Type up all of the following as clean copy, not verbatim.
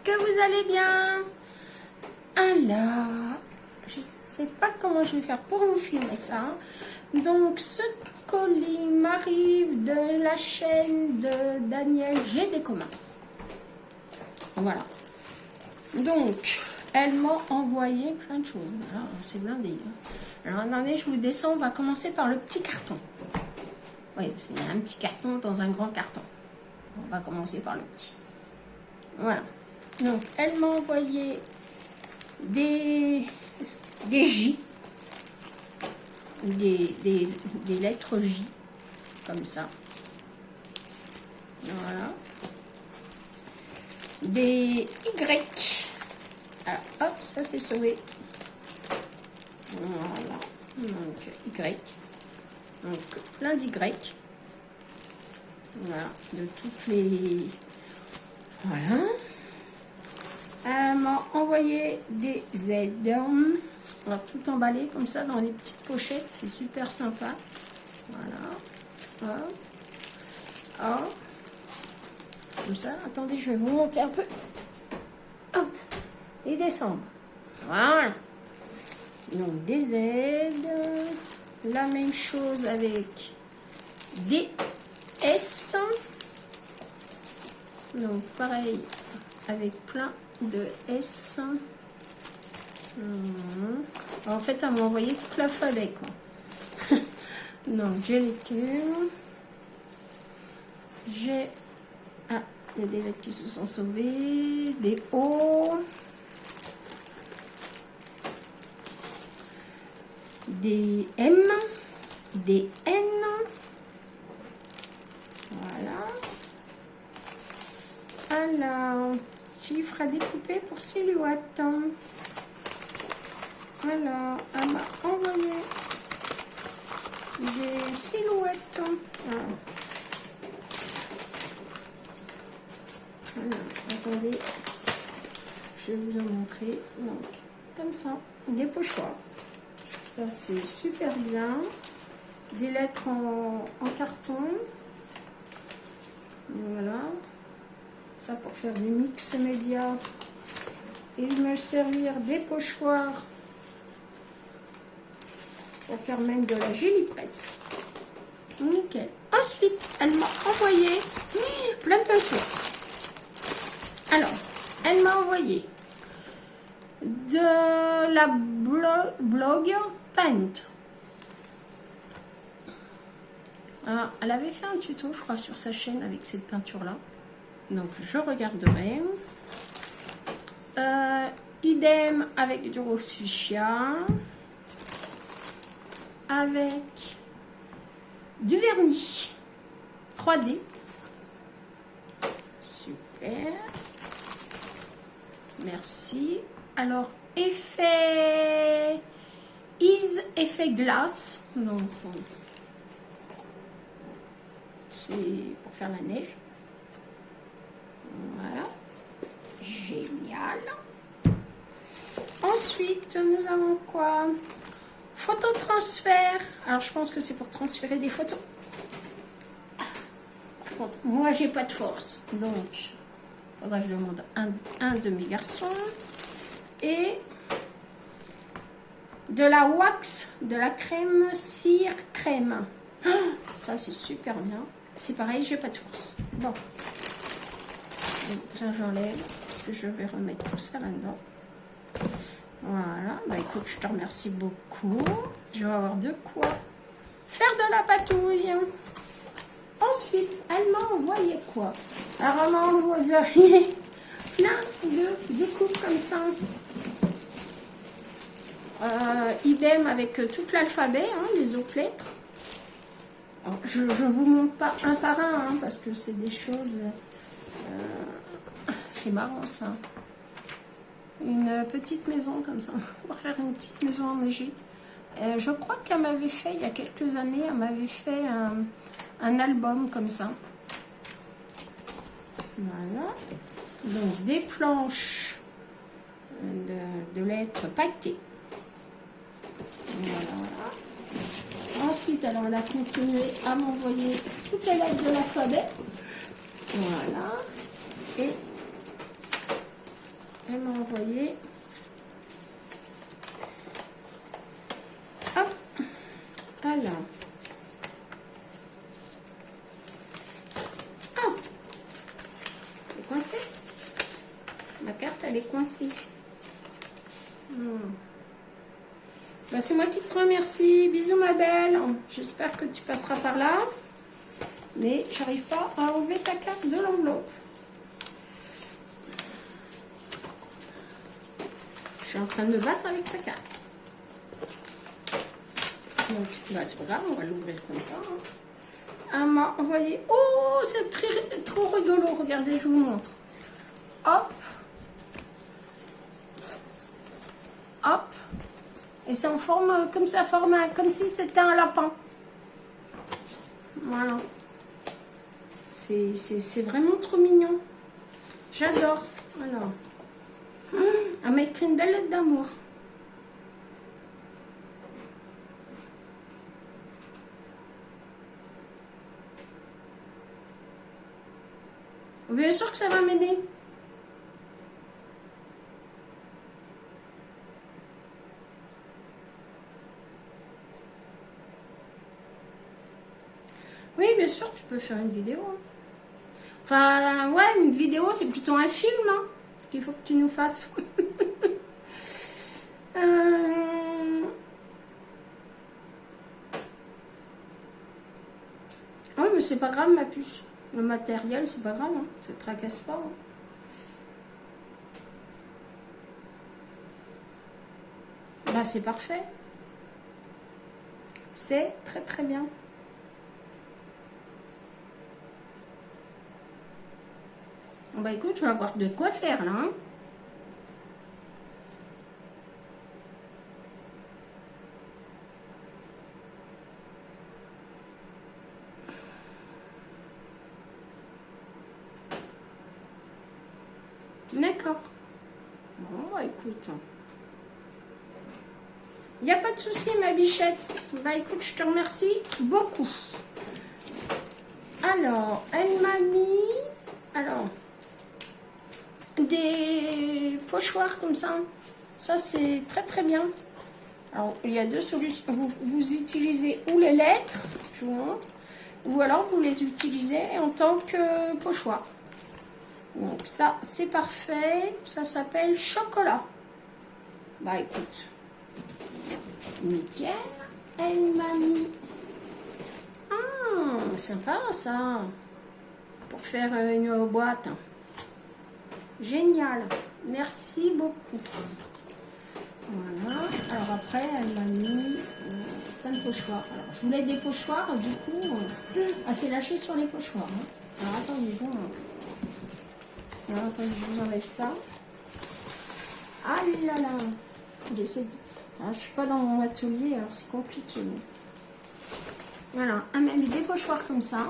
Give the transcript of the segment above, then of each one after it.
que vous allez bien? Alors, je ne sais pas comment je vais faire pour vous filmer ça. Donc, ce colis m'arrive de la chaîne de Daniel G des communs. Voilà. Donc, elle m'a envoyé plein de choses. C'est blindé. Alors, attendez, je vous descends. On va commencer par le petit carton. Oui, c'est un petit carton dans un grand carton. On va commencer par le petit. Voilà. Donc, elle m'a envoyé des J, des lettres J, comme ça. Voilà. Des Y. Alors, hop, ça c'est sauvé. Voilà. Donc, Y. Donc, plein d'Y. Voilà. De toutes les... Voilà. Elle m'a envoyé des Z. Alors, tout emballé comme ça dans des petites pochettes. C'est super sympa. Voilà. Hop. Hop. Comme ça. Attendez, je vais vous monter un peu. Hop. Et descendre. Voilà. Donc, des Z. La même chose avec des S. Donc, pareil, avec plein de S. En fait, elle m'a envoyé tout l'alphabet, quoi. Donc, j'ai les Q. J'ai... Ah, il y a des lettres qui se sont sauvées. Des O. Des M. Des N. Voilà. Alors, chiffre à découper pour silhouette. Alors, elle m'a envoyé des silhouettes. Voilà, attendez, je vais vous en montrer. Donc, comme ça, des pochoirs. Ça, c'est super bien. Des lettres en carton. Voilà. Ça pour faire des mix médias. Et me servir des pochoirs pour faire même de la gélipresse. Nickel. Ensuite, elle m'a envoyé plein de peintures. Alors, elle m'a envoyé de la blog Paint. Alors, elle avait fait un tuto, je crois, sur sa chaîne avec cette peinture-là. Donc, je regarderai. Idem avec du rose fuchsia. Avec du vernis 3D. Super. Merci. Alors, effet glace. Donc, c'est pour faire la neige. Voilà. Génial. Ensuite, nous avons quoi? Phototransfert. Alors, je pense que c'est pour transférer des photos. Par contre, moi, j'ai pas de force. Donc, il faudra que je demande un de mes garçons. Et de la wax, de la crème cire crème. Ça, c'est super bien. C'est pareil, j'ai pas de force. Bon. Donc, j'enlève parce que je vais remettre tout ça là-dedans. Voilà. Bah, écoute, je te remercie beaucoup. Je vais avoir de quoi faire de la patouille. Ensuite, elle m'a envoyé quoi? Alors, elle m'a envoyé plein de découpes comme ça. Idem avec tout l'alphabet, hein, les autres lettres. Alors, je ne vous montre pas un par un, hein, parce que c'est des choses... c'est marrant, ça. Une petite maison comme ça. On va faire une petite maison enneigée. Je crois qu'elle m'avait fait, il y a quelques années, elle m'avait fait un album comme ça. Voilà. Donc, des planches de lettres pailletées. Voilà. Ensuite, alors, elle a continué à m'envoyer toutes les lettres de l'alphabet. Voilà. Et Elle m'a envoyé. Hop. Alors. Ah. Elle est coincée. Ma carte, elle est coincée. Bah, c'est moi qui te remercie. Bisous, ma belle. J'espère que tu passeras par là. Mais j'arrive pas à enlever ta carte de l'enveloppe. Je suis en train de me battre avec sa carte. Donc, bah, c'est pas grave, on va l'ouvrir comme ça. Elle m'a envoyé. Oh, c'est trop rigolo. Regardez, je vous montre. Hop. Hop. Et c'est en forme comme ça, comme si c'était un lapin. Voilà. C'est vraiment trop mignon. J'adore. Alors. Elle m'a écrit une belle lettre d'amour. Bien sûr que ça va m'aider. Oui, bien sûr, tu peux faire une vidéo. Enfin, ouais, une vidéo, c'est plutôt un film hein, qu'il faut que tu nous fasses. Oui, mais c'est pas grave, ma puce. Le matériel, c'est pas grave, hein. Ça te tracasse pas. Hein. Bah, c'est parfait. C'est très très bien. Bah écoute, je vais avoir de quoi faire là. Hein. D'accord. Bon, bah écoute. Il n'y a pas de souci, ma bichette. Bah écoute, je te remercie beaucoup. Alors, elle m'a mis... Alors, des pochoirs comme ça. Ça, c'est très très bien. Alors, il y a deux solutions. Vous utilisez ou les lettres, je vous montre, ou alors vous les utilisez en tant que pochoir. Donc ça, c'est parfait. Ça s'appelle chocolat. Bah écoute, nickel. Elle m'a mis... Ah, sympa ça. Pour faire une boîte. Génial. Merci beaucoup. Voilà. Alors après, elle m'a mis plein de pochoirs. Alors, je voulais des pochoirs, du coup, elle s'est lâchée sur les pochoirs. Hein. Alors attendez, je vous montre. Alors, attendez, je vous enlève ça. Ah là là. J'essaie de... Alors, je suis pas dans mon atelier, alors c'est compliqué. Mais... Voilà, elle m'a mis des pochoirs comme ça.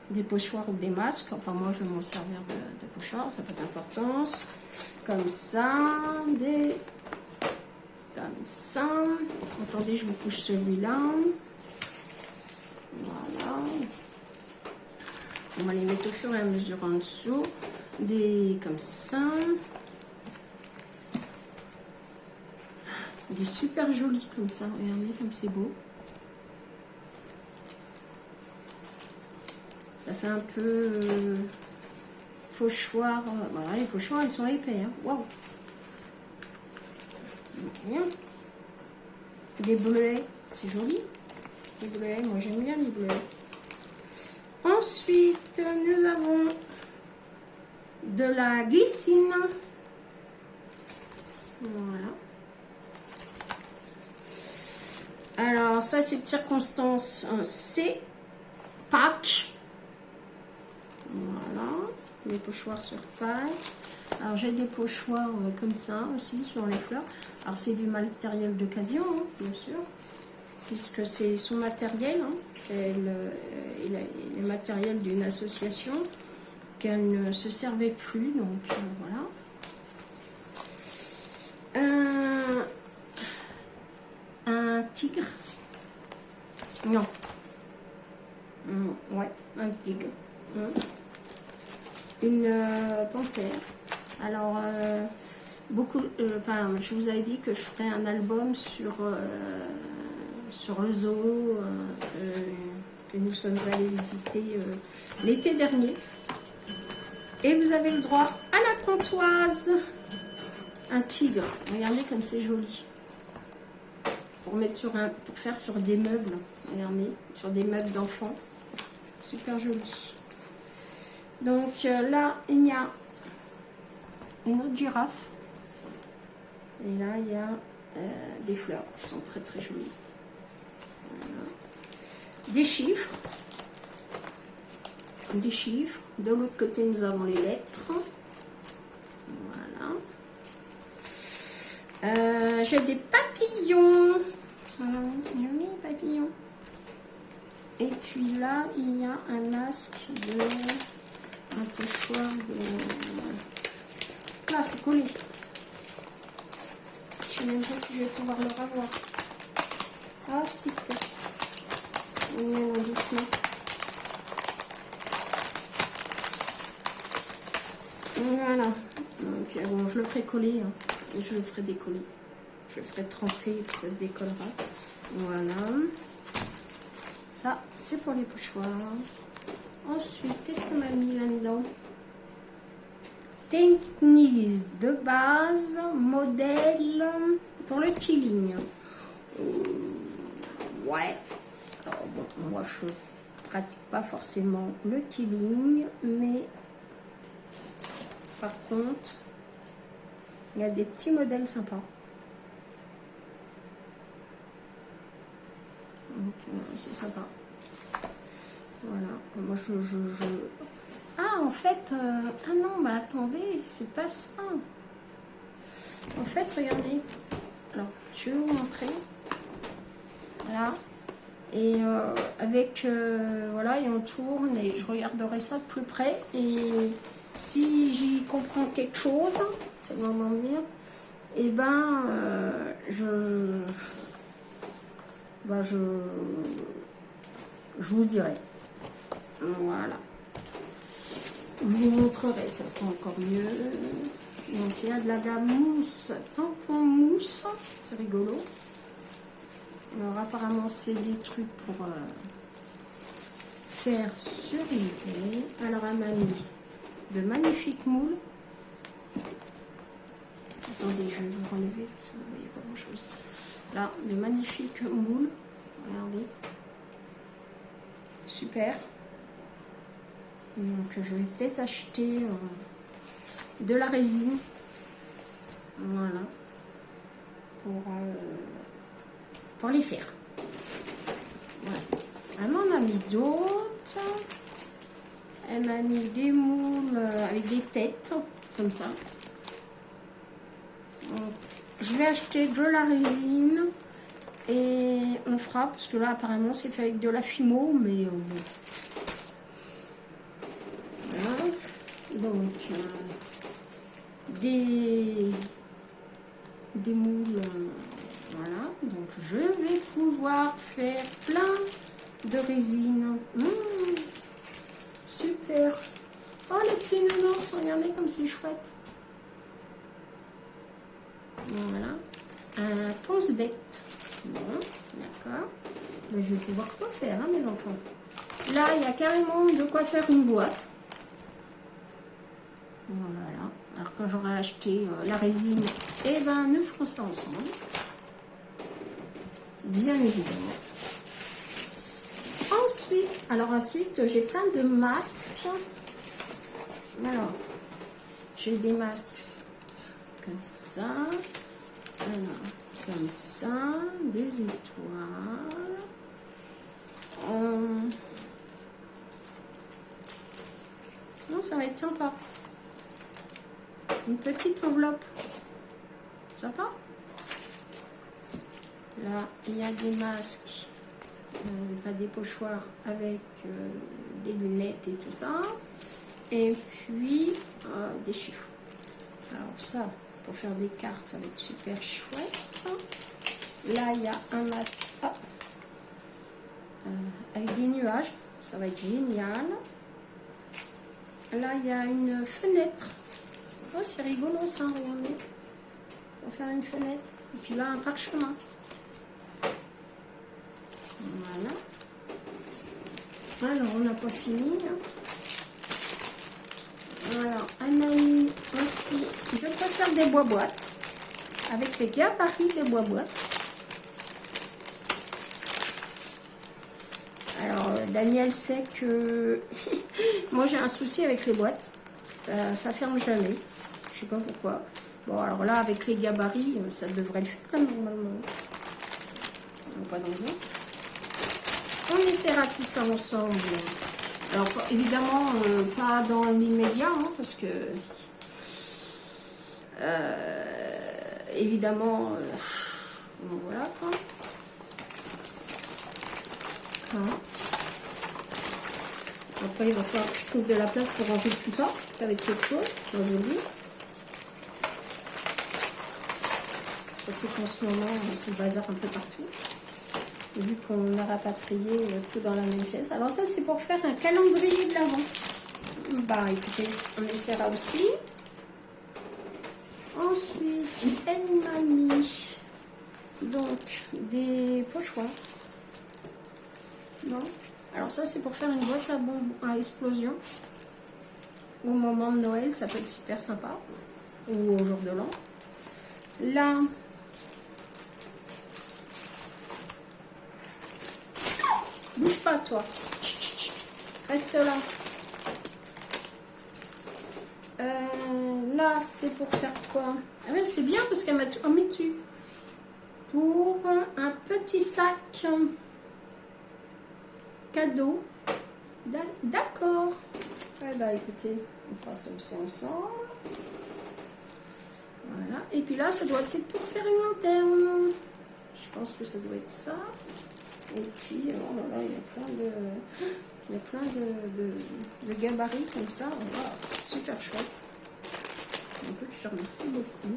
Des pochoirs ou des masques. Enfin, moi, je vais m'en servir de pochoirs, ça peut être d'importance. Comme ça, comme ça. Attendez, je vous couche celui-là. Voilà. On va les mettre au fur et à mesure en dessous. Des comme ça. Des super jolis comme ça. Regardez comme c'est beau. Ça fait un peu pochoir. Voilà, les pochoirs, ils sont épais. Hein. Waouh! Bien. Des bleuets, c'est joli. Les bleuets, moi j'aime bien les bleuets. Ensuite, nous avons de la glycine. Voilà. Alors, ça, c'est de circonstance. C'est Pâques. Voilà. Les pochoirs sur paille. Alors, j'ai des pochoirs comme ça aussi sur les fleurs. Alors, c'est du matériel d'occasion, hein, bien sûr. Puisque c'est son matériel. Hein. Il est matériel d'une association qu'elle ne se servait plus. Donc, voilà. Un tigre. Non. Ouais, un tigre. une panthère. Alors, beaucoup, enfin, je vous avais dit que je ferais un album sur le zoo que nous sommes allés visiter l'été dernier. Et vous avez le droit à la comptoise, un tigre. Regardez comme c'est joli. Pour mettre pour faire sur des meubles. Regardez, sur des meubles d'enfants. Super joli. Donc là, il y a une autre girafe. Et là, il y a des fleurs qui sont très très jolies. Voilà. Des chiffres. Des chiffres. De l'autre côté, nous avons les lettres. Voilà. J'ai des papillons. Voilà, c'est joli, les papillons. Et puis là, il y a un masque un pochoir de... Là, c'est collé. Je sais même pas si je vais pouvoir le revoir. Ah, si, peut-être. Doucement. Voilà. Donc, bon, je le ferai coller. Hein. Je le ferai décoller. Je le ferai tremper et puis ça se décollera. Voilà. Ça, c'est pour les pochoirs. Ensuite, qu'est-ce qu'on a mis là-dedans? Technique de base, modèle pour le killing. Ouais. Alors, bon, moi, je pratique pas forcément le killing, mais par contre, il y a des petits modèles sympas. Donc, c'est sympa. Voilà. Moi, Ah, en fait... Ah non, mais attendez, c'est pas ça. En fait, regardez. Alors, je vais vous montrer. Voilà. Et avec... voilà, et on tourne et je regarderai ça de plus près. Et si j'y comprends quelque chose, c'est le moment de dire, et ben, je vous dirai. Voilà. Je vous montrerai, ça sera encore mieux. Donc il y a de la gamme mousse, tampon mousse, c'est rigolo. Alors apparemment c'est des trucs pour faire suriver. Alors elle m'a mis de magnifiques moules. Attendez, je vais vous relever parce que vous voyez pas grand chose. Là, de magnifiques moules. Regardez. Super. Donc je vais peut-être acheter de la résine. Voilà. Pour les faire. Voilà. Elle m'en a mis d'autres. Elle m'a mis des moules avec des têtes, comme ça. Donc, je vais acheter de la résine et on fera, parce que là apparemment c'est fait avec de la fimo, mais bon. Voilà. Donc des moules, voilà. Donc je vais pouvoir faire plein de résine. Super. Oh les petits nounours, regardez comme c'est chouette. Voilà, un pense-bête. Bon, d'accord. Je vais pouvoir quoi faire, hein, mes enfants. Là, il y a carrément de quoi faire une boîte. Voilà. Alors, quand j'aurai acheté la résine, eh ben, nous ferons ça ensemble. Bien évidemment. Ensuite, j'ai plein de masques. Alors, j'ai des masques comme ça. Alors, comme ça, des étoiles. Non, ça va être sympa. Une petite enveloppe. Sympa. Là, il y a des masques, des pochoirs avec des lunettes et tout ça. Et puis, des chiffres. Alors ça, pour faire des cartes, ça va être super chouette. Là, il y a un masque avec des nuages. Ça va être génial. Là, il y a une fenêtre. Oh, c'est rigolo ça, regardez. On va faire une fenêtre. Et puis là, un parchemin. Voilà. Alors, on n'a pas fini. Voilà, on a mis aussi, je peux faire des bois-boîtes avec les gabarits des bois-boîtes. Alors, Daniel sait que moi j'ai un souci avec les boîtes. Ça ferme jamais. Je sais pas pourquoi. Bon, alors là, avec les gabarits, ça devrait le faire normalement. Pas dans un. On essaiera tout ça ensemble. Alors, évidemment, pas dans l'immédiat, hein, parce que... évidemment... voilà, quoi. Hein. Après, il va falloir que je trouve de la place pour ranger tout ça. Ça va être quelque chose, ça je vous dis. Surtout qu'en ce moment, c'est le bazar un peu partout. Vu qu'on a rapatrié tout dans la même pièce. Alors ça, c'est pour faire un calendrier de l'Avent. Bah écoutez, on essaiera aussi. Ensuite, elle m'a mis donc des pochoirs. Non. Alors ça, c'est pour faire une boîte à bonbons à explosion. Au moment de Noël, ça peut être super sympa. Ou au jour de l'an. Là... Bouge pas, toi. Reste là. Là, c'est pour faire quoi? Ah oui, c'est bien parce qu'elle m'a tout mis dessus. Pour un petit sac cadeau. D'accord. Eh ben, écoutez, on fera ça aussi ensemble. Voilà. Et puis là, ça doit être pour faire une lanterne. Je pense que ça doit être ça. Et puis, oh là là, il y a plein de gabarits comme ça. Wow, super chouette. Donc, je te remercie beaucoup.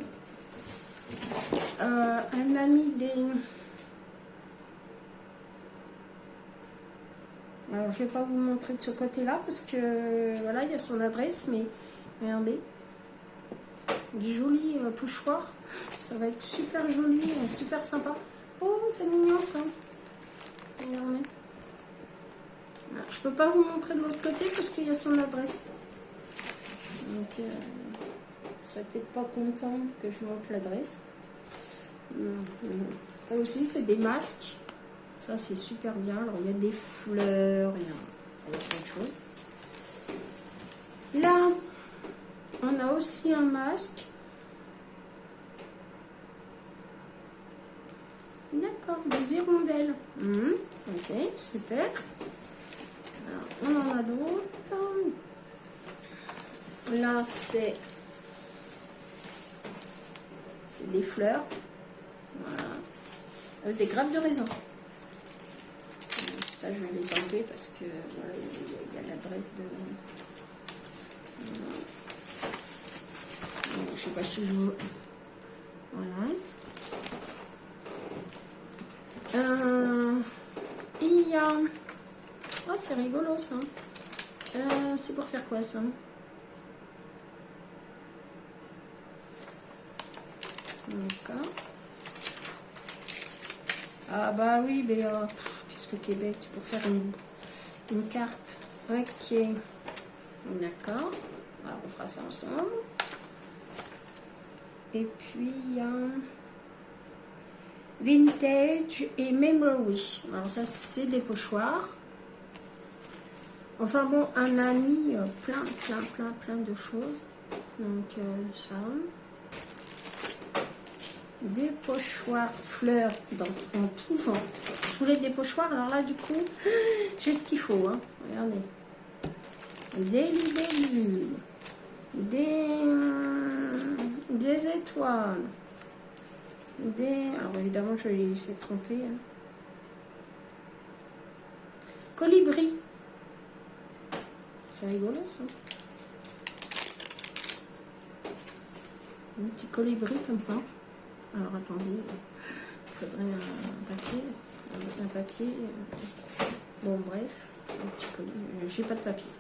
Elle m'a mis des... Alors, je ne vais pas vous montrer de ce côté-là parce que, voilà, il y a son adresse, mais regardez. Des jolis pochoirs. Ça va être super joli, super sympa. Oh, c'est mignon ça. Regardez. Je peux pas vous montrer de l'autre côté parce qu'il y a son adresse. Donc, je serais peut-être pas content que je montre l'adresse. Ça aussi, c'est des masques. Ça, c'est super bien. Alors, il y a des fleurs, il y a plein de choses. Là, on a aussi un masque. D'accord, des hirondelles. Ok, super. Alors, on en a d'autres. Là, c'est des fleurs. Voilà. Des grappes de raisin. Ça, je vais les enlever parce que voilà, il y a l'adresse de... Voilà. Je sais pas si je veux... Voilà. Il y a... Oh, c'est rigolo ça. C'est pour faire quoi ça? D'accord. Ah bah oui, mais qu'est-ce que t'es bête, c'est pour faire une carte. Ok. D'accord. Alors on fera ça ensemble. Et puis il y a Vintage et Memory. Alors ça c'est des pochoirs. Enfin bon, on a mis plein de choses. Donc ça. Des pochoirs fleurs en tout genre. Je voulais des pochoirs, alors là du coup, j'ai ce qu'il faut. Hein. Regardez. Des libellules. Des étoiles. Alors évidemment, je vais les laisser tremper. Hein. Colibri. C'est rigolo ça. Un petit colibri comme ça. Alors attendez, il faudrait un papier. Bon bref, un petit collier. J'ai pas de papier.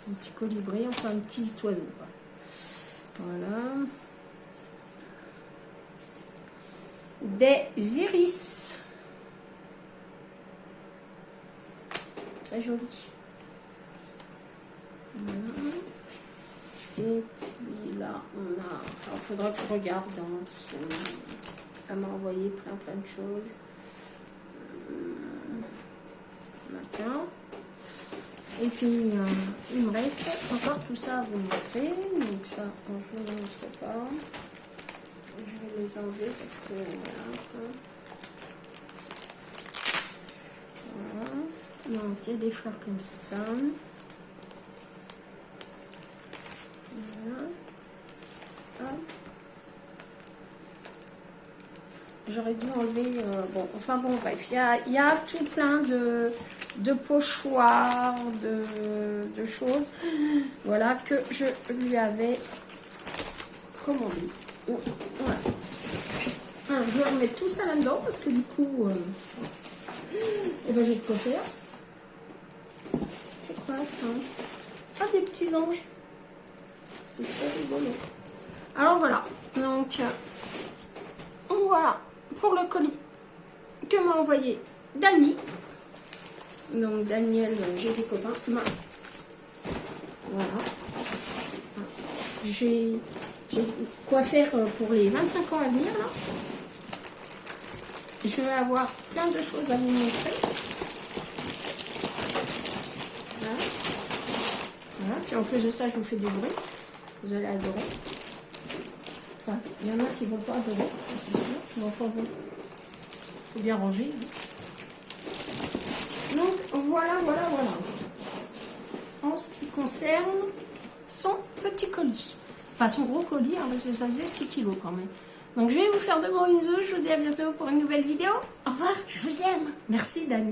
Un petit colibri, enfin un petit oiseau. Quoi. Voilà. Des iris. Très joli. Voilà. Et puis là, on a... Alors, il faudra que je regarde, hein, parce qu'elle m'a envoyé plein de choses. D'accord. Et puis, il me reste encore tout ça à vous montrer. Donc ça, je ne vous montre pas. Je vais les enlever parce que... Voilà. Donc, il y a des fleurs comme ça. Voilà. J'aurais dû enlever... bon, enfin bon, bref. Il y a tout plein de pochoirs, de choses, voilà, que je lui avais commandé. Voilà. Alors, je vais remettre tout ça là-dedans, parce que du coup, eh ben, j'ai de quoi faire. C'est quoi ça? Ah, des petits anges. C'est très rigolo. Alors voilà, donc, voilà, pour le colis que m'a envoyé Dani. Donc Daniel, j'ai des copains. Voilà. J'ai quoi faire pour les 25 ans à venir là. Je vais avoir plein de choses à vous montrer. Voilà. Voilà. Puis en plus de ça, je vous fais du bruit. Vous allez adorer. Enfin, il y en a qui ne vont pas adorer, c'est sûr. Mais enfin bon, il faut bien ranger. Donc voilà. En ce qui concerne son petit colis. Enfin son gros colis, hein, parce que ça faisait 6 kilos quand même. Donc je vais vous faire de gros bisous. Je vous dis à bientôt pour une nouvelle vidéo. Au revoir, je vous aime. Merci Dani.